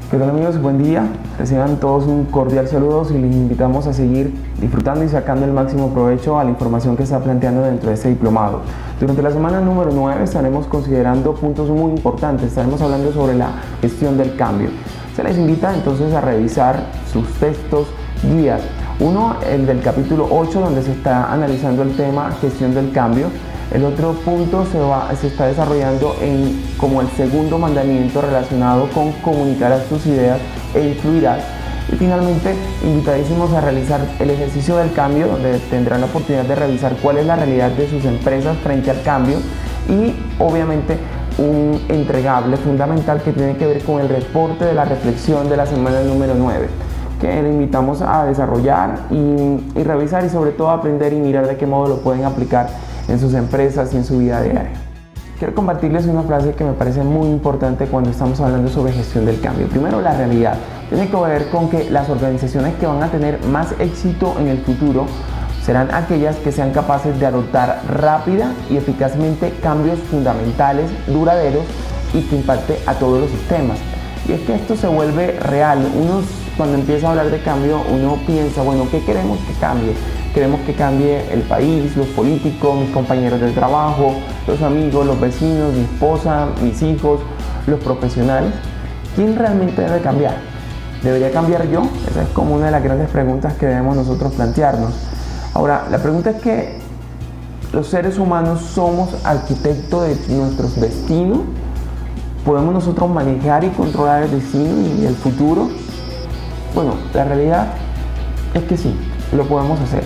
¿Qué tal amigos? Buen día. Reciban todos un cordial saludo y les invitamos a seguir disfrutando y sacando el máximo provecho a la información que está planteando dentro de este diplomado. Durante la semana número 9 estaremos considerando puntos muy importantes. Estaremos hablando sobre la gestión del cambio. Se les invita entonces a revisar sus textos guías. Uno, el del capítulo 8, donde se está analizando el tema gestión del cambio. El otro punto se está desarrollando como el segundo mandamiento relacionado con comunicarás tus ideas e influirás. Y finalmente, invitadísimos a realizar el ejercicio del cambio, donde tendrán la oportunidad de revisar cuál es la realidad de sus empresas frente al cambio y obviamente un entregable fundamental que tiene que ver con el reporte de la reflexión de la semana número 9, que le invitamos a desarrollar y revisar y sobre todo aprender y mirar de qué modo lo pueden aplicar en sus empresas y en su vida diaria. Quiero compartirles una frase que me parece muy importante cuando estamos hablando sobre gestión del cambio. Primero, la realidad. Tiene que ver con que las organizaciones que van a tener más éxito en el futuro serán aquellas que sean capaces de adoptar rápida y eficazmente cambios fundamentales, duraderos y que impacte a todos los sistemas. Y es que esto se vuelve real. Cuando empieza a hablar de cambio, uno piensa, bueno, ¿qué queremos que cambie? Queremos que cambie el país, los políticos, mis compañeros de trabajo, los amigos, los vecinos, mi esposa, mis hijos, los profesionales. ¿Quién realmente debe cambiar? ¿Debería cambiar yo? Esa es como una de las grandes preguntas que debemos nosotros plantearnos. Ahora, la pregunta es que los seres humanos somos arquitectos de nuestros destinos. ¿Podemos nosotros manejar y controlar el destino y el futuro? Bueno, la realidad es que sí, lo podemos hacer.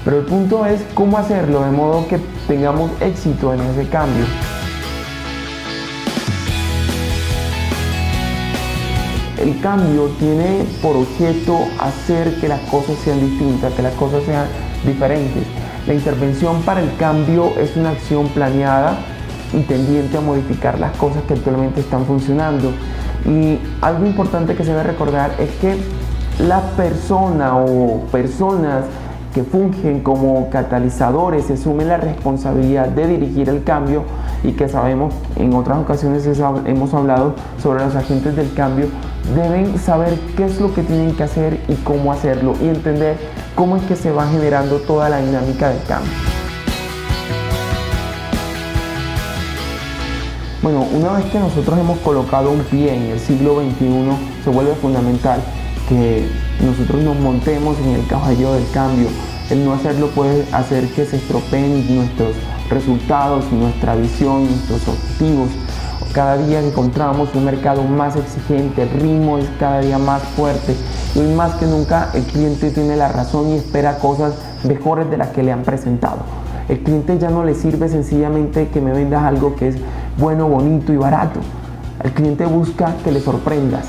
Pero el punto es cómo hacerlo de modo que tengamos éxito en ese cambio. El cambio tiene por objeto hacer que las cosas sean distintas, que las cosas sean diferentes. La intervención para el cambio es una acción planeada y tendiente a modificar las cosas que actualmente están funcionando. Y algo importante que se debe recordar es que la persona o personas que fungen como catalizadores se asumen la responsabilidad de dirigir el cambio y que sabemos, en otras ocasiones hemos hablado sobre los agentes del cambio, deben saber qué es lo que tienen que hacer y cómo hacerlo y entender cómo es que se va generando toda la dinámica del cambio. Bueno, una vez que nosotros hemos colocado un pie en el siglo XXI, se vuelve fundamental que nosotros nos montemos en el caballo del cambio. El no hacerlo puede hacer que se estropeen nuestros resultados, nuestra visión, nuestros objetivos. Cada día encontramos un mercado más exigente, el ritmo es cada día más fuerte y hoy más que nunca el cliente tiene la razón y espera cosas mejores de las que le han presentado. El cliente ya no le sirve sencillamente que me vendas algo que es bueno, bonito y barato. El cliente busca que le sorprendas.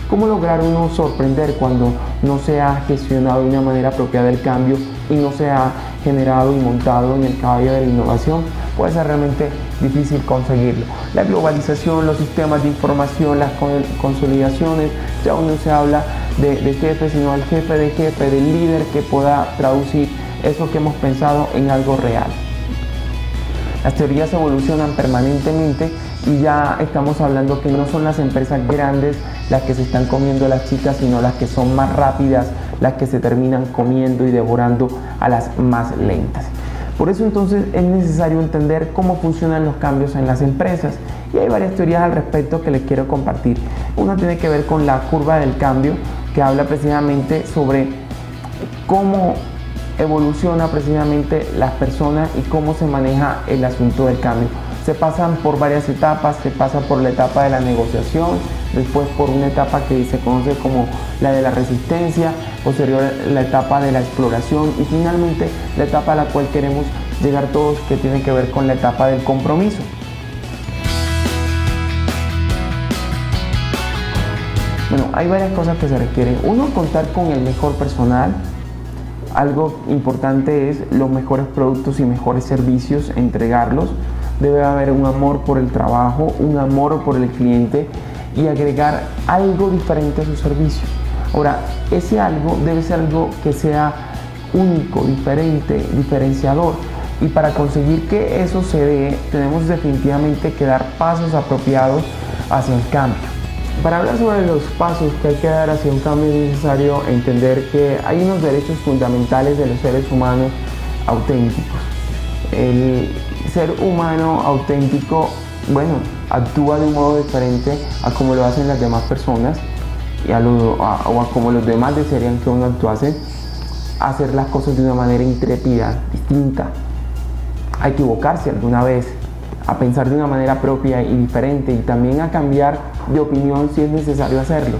¿Cómo lograr uno sorprender cuando no se ha gestionado de una manera apropiada el cambio y no se ha generado y montado en el caballo de la innovación? Puede ser realmente difícil conseguirlo. La globalización, los sistemas de información, las consolidaciones, ya uno se habla de jefe, sino al jefe de jefe, del líder que pueda traducir eso que hemos pensado en algo real. Las teorías evolucionan permanentemente y ya estamos hablando que no son las empresas grandes las que se están comiendo a las chicas, sino las que son más rápidas, las que se terminan comiendo y devorando a las más lentas. Por eso entonces es necesario entender cómo funcionan los cambios en las empresas y hay varias teorías al respecto que les quiero compartir. Una tiene que ver con la curva del cambio, que habla precisamente sobre cómo evoluciona precisamente las personas y cómo se maneja el asunto del cambio. Se pasan por varias etapas, se pasa por la etapa de la negociación, después por una etapa que se conoce como la de la resistencia, posterior la etapa de la exploración y finalmente la etapa a la cual queremos llegar todos, que tiene que ver con la etapa del compromiso. Bueno, hay varias cosas que se requieren. Uno, contar con el mejor personal. Algo importante es los mejores productos y mejores servicios, entregarlos. Debe haber un amor por el trabajo, un amor por el cliente y agregar algo diferente a su servicio. Ahora, ese algo debe ser algo que sea único, diferente, diferenciador. Y para conseguir que eso se dé, tenemos definitivamente que dar pasos apropiados hacia el cambio. Para hablar sobre los pasos que hay que dar hacia un cambio, es necesario entender que hay unos derechos fundamentales de los seres humanos auténticos. El ser humano auténtico, bueno, actúa de un modo diferente a como lo hacen las demás personas o a como los demás desearían que uno actuase. Hacer las cosas de una manera intrépida, distinta, a equivocarse alguna vez, a pensar de una manera propia y diferente, y también a cambiar de opinión si es necesario hacerlo.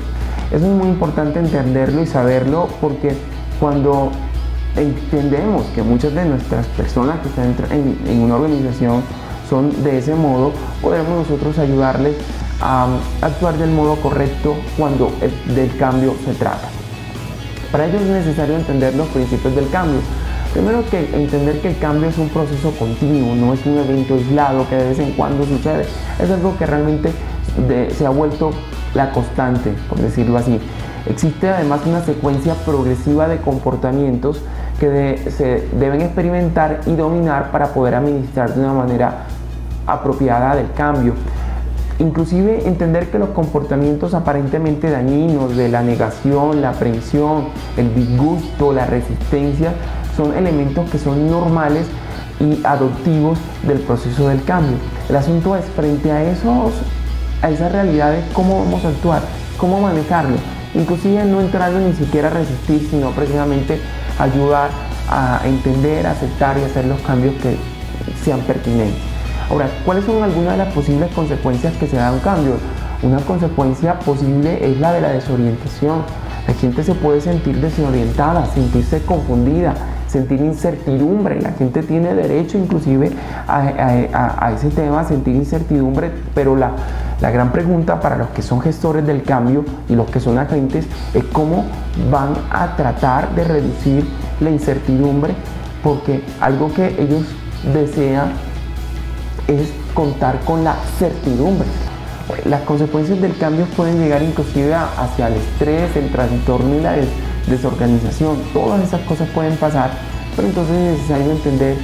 Eso es muy importante entenderlo y saberlo, porque cuando entendemos que muchas de nuestras personas que están en una organización son de ese modo, podemos nosotros ayudarles a actuar del modo correcto cuando del cambio se trata. Para ello es necesario entender los principios del cambio. Primero, que entender que el cambio es un proceso continuo, no es un evento aislado que de vez en cuando sucede. Es algo que realmente se ha vuelto la constante, por decirlo así. Existe además una secuencia progresiva de comportamientos que se deben experimentar y dominar para poder administrar de una manera apropiada del cambio. Inclusive entender que los comportamientos aparentemente dañinos de la negación, la aprehensión, el disgusto, la resistencia, son elementos que son normales y adoptivos del proceso del cambio. El asunto es, frente a esas realidades, cómo vamos a actuar, cómo manejarlo. Inclusive no entrando ni siquiera a resistir, sino precisamente ayudar a entender, a aceptar y hacer los cambios que sean pertinentes. Ahora, ¿cuáles son algunas de las posibles consecuencias que se da un cambio? Una consecuencia posible es la de la desorientación. La gente se puede sentir desorientada, sentirse confundida, sentir incertidumbre. La gente tiene derecho inclusive a ese tema, a sentir incertidumbre, pero la gran pregunta para los que son gestores del cambio y los que son agentes es cómo van a tratar de reducir la incertidumbre, porque algo que ellos desean es contar con la certidumbre. Las consecuencias del cambio pueden llegar inclusive hacia el estrés, el trastorno y la desorganización. Todas esas cosas pueden pasar, pero entonces es necesario entender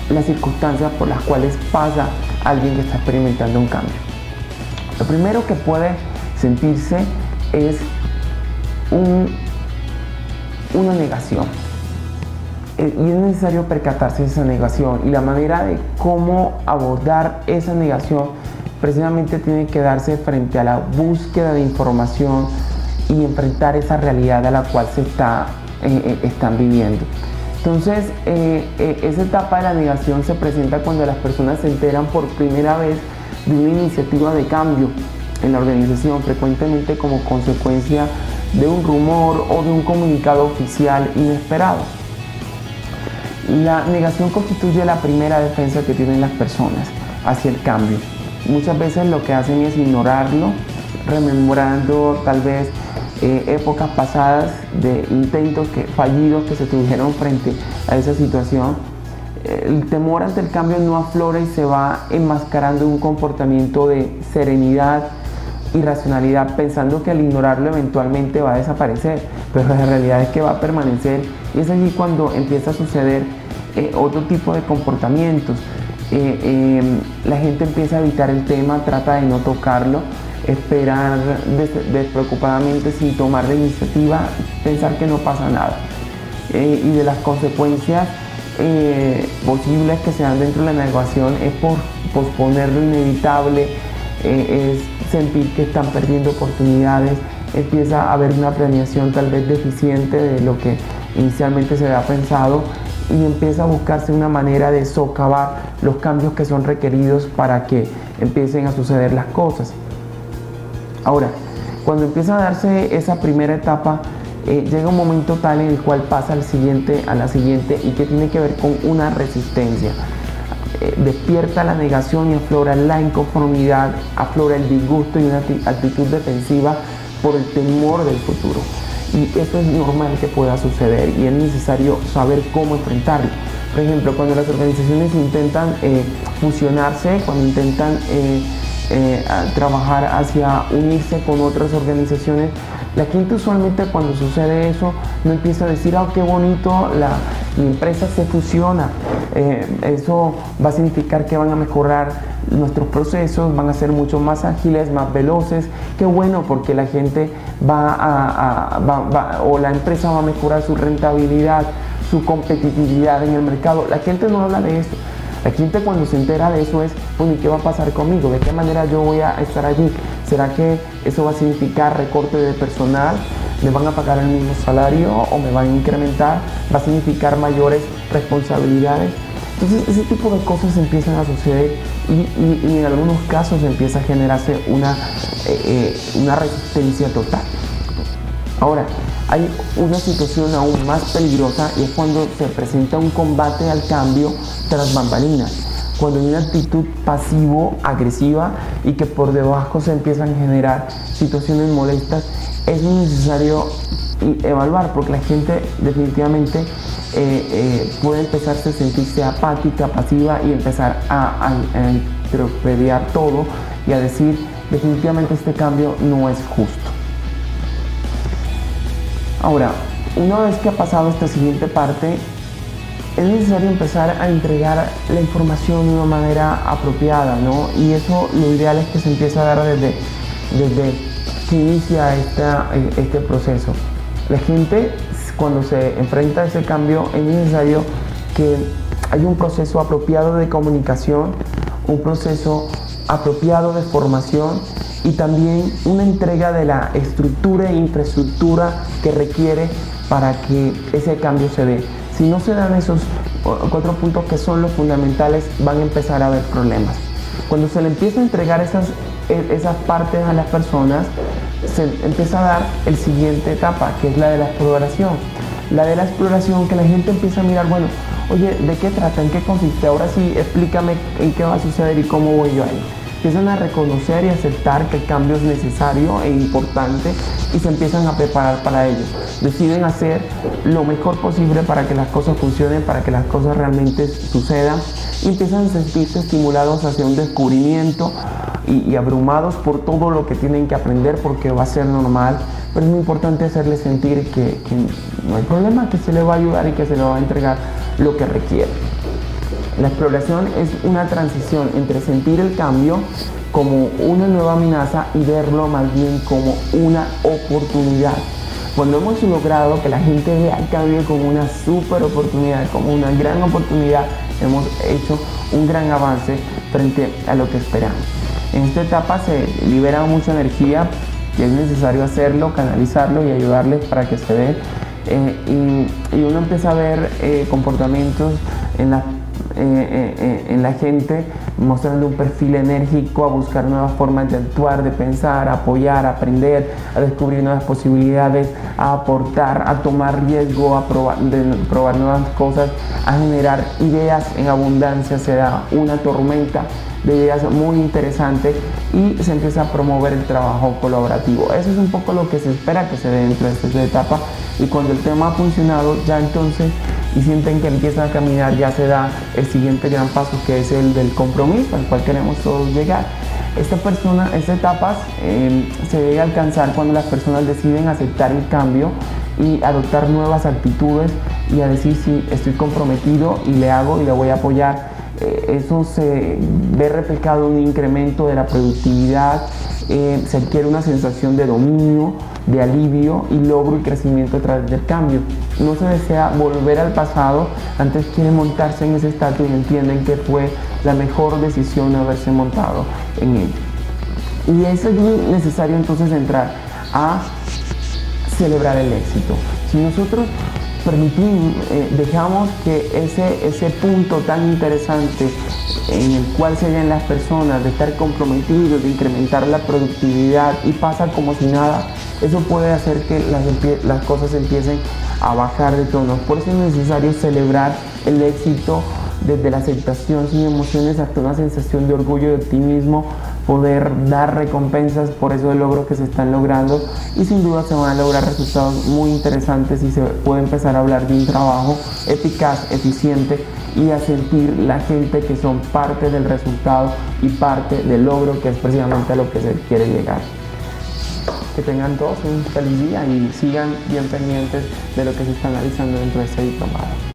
las circunstancias por las cuales pasa alguien que está experimentando un cambio. Lo primero que puede sentirse es una negación. Y es necesario percatarse de esa negación, y la manera de cómo abordar esa negación precisamente tiene que darse frente a la búsqueda de información y enfrentar esa realidad a la cual están viviendo. Entonces, esa etapa de la negación se presenta cuando las personas se enteran por primera vez de una iniciativa de cambio en la organización, frecuentemente como consecuencia de un rumor o de un comunicado oficial inesperado. La negación constituye la primera defensa que tienen las personas hacia el cambio. Muchas veces lo que hacen es ignorarlo, rememorando tal vez épocas pasadas de intentos fallidos que se tuvieron frente a esa situación. El temor ante el cambio no aflora y se va enmascarando un comportamiento de serenidad y racionalidad, pensando que al ignorarlo eventualmente va a desaparecer, pero la realidad es que va a permanecer, y es allí cuando empieza a suceder otro tipo de comportamientos. La gente empieza a evitar el tema, trata de no tocarlo, esperar despreocupadamente sin tomar la iniciativa, pensar que no pasa nada. Y de las consecuencias posibles que se dan dentro de la negociación es por posponer lo inevitable, es sentir que están perdiendo oportunidades, empieza a haber una planeación tal vez deficiente de lo que inicialmente se había pensado, y empieza a buscarse una manera de socavar los cambios que son requeridos para que empiecen a suceder las cosas. Ahora, cuando empieza a darse esa primera etapa, llega un momento tal en el cual pasa a la siguiente, y que tiene que ver con una resistencia. Despierta la negación y aflora la inconformidad, aflora el disgusto y una actitud defensiva por el temor del futuro. Y eso es normal que pueda suceder, y es necesario saber cómo enfrentarlo. Por ejemplo, cuando las organizaciones intentan fusionarse, cuando intentan trabajar hacia unirse con otras organizaciones, la gente usualmente cuando sucede eso no empieza a decir: qué bonito mi empresa se fusiona. Eso va a significar que van a mejorar nuestros procesos, van a ser mucho más ágiles, más veloces. Qué bueno, porque la gente o la empresa va a mejorar su rentabilidad, su competitividad en el mercado. La gente no habla de esto. La gente, cuando se entera de eso, es, bueno, ¿y qué va a pasar conmigo? ¿De qué manera yo voy a estar allí? ¿Será que eso va a significar recorte de personal? ¿Me van a pagar el mismo salario o me van a incrementar? ¿Va a significar mayores responsabilidades? Entonces, ese tipo de cosas empiezan a suceder y en algunos casos empieza a generarse una resistencia total. Ahora, hay una situación aún más peligrosa, y es cuando se presenta un combate al cambio tras bambalinas, cuando hay una actitud pasivo-agresiva y que por debajo se empiezan a generar situaciones molestas. Es necesario evaluar, porque la gente definitivamente puede empezarse a sentirse apática, pasiva, y empezar a interpretar todo y a decir, definitivamente este cambio no es justo. Ahora, una vez que ha pasado esta siguiente parte, es necesario empezar a entregar la información de una manera apropiada, ¿no? Y eso, lo ideal es que se empiece a dar desde que inicia este proceso. La gente, cuando se enfrenta a ese cambio, es necesario que haya un proceso apropiado de comunicación, un proceso apropiado de formación, y también una entrega de la estructura e infraestructura que requiere para que ese cambio se dé. Si no se dan esos 4 puntos, que son los fundamentales, van a empezar a haber problemas. Cuando se le empieza a entregar esas partes a las personas, se empieza a dar el siguiente etapa, que es la de la exploración. La de la exploración, que la gente empieza a mirar, bueno, oye, ¿de qué trata? ¿En qué consiste? Ahora sí, explícame en qué va a suceder y cómo voy yo ahí. Empiezan a reconocer y aceptar que el cambio es necesario e importante, y se empiezan a preparar para ello. Deciden hacer lo mejor posible para que las cosas funcionen, para que las cosas realmente sucedan, y empiezan a sentirse estimulados hacia un descubrimiento y abrumados por todo lo que tienen que aprender, porque va a ser normal, pero es muy importante hacerles sentir que no hay problema, que se le va a ayudar y que se le va a entregar lo que requiere. La exploración es una transición entre sentir el cambio como una nueva amenaza y verlo más bien como una oportunidad. Cuando hemos logrado que la gente vea el cambio como una super oportunidad, como una gran oportunidad, hemos hecho un gran avance frente a lo que esperamos. En esta etapa se libera mucha energía, y es necesario hacerlo, canalizarlo y ayudarles para que se dé. Y uno empieza a ver comportamientos en la gente, mostrando un perfil enérgico, a buscar nuevas formas de actuar, de pensar, a apoyar, a aprender, a descubrir nuevas posibilidades, a aportar, a tomar riesgo, a probar nuevas cosas, a generar ideas en abundancia. Se da una tormenta de ideas muy interesante y se empieza a promover el trabajo colaborativo. Eso es un poco lo que se espera que se dé dentro de esta etapa, y cuando el tema ha funcionado, ya entonces, y sienten que empiezan a caminar, ya se da el siguiente gran paso, que es el del compromiso, al cual queremos todos llegar. Esta etapa se debe alcanzar cuando las personas deciden aceptar el cambio y adoptar nuevas actitudes, y a decir, sí, estoy comprometido y le hago y le voy a apoyar. Eso se ve reflejado en un incremento de la productividad, se adquiere una sensación de dominio, de alivio y logro y crecimiento a través del cambio. No se desea volver al pasado, antes quieren montarse en ese estatus y entienden que fue la mejor decisión haberse montado en él. Y es necesario entonces entrar a celebrar el éxito. Si nosotros dejamos que ese punto tan interesante en el cual se ven las personas, de estar comprometidos, de incrementar la productividad, y pasa como si nada, eso puede hacer que las cosas empiecen a bajar de tono. Por eso es necesario celebrar el éxito desde la aceptación sin emociones hasta una sensación de orgullo y de optimismo, poder dar recompensas por esos logros que se están logrando, y sin duda se van a lograr resultados muy interesantes, y se puede empezar a hablar de un trabajo eficaz, eficiente, y a sentir la gente que son parte del resultado y parte del logro, que es precisamente a lo que se quiere llegar. Que tengan todos un feliz día y sigan bien pendientes de lo que se está analizando dentro de este diplomado.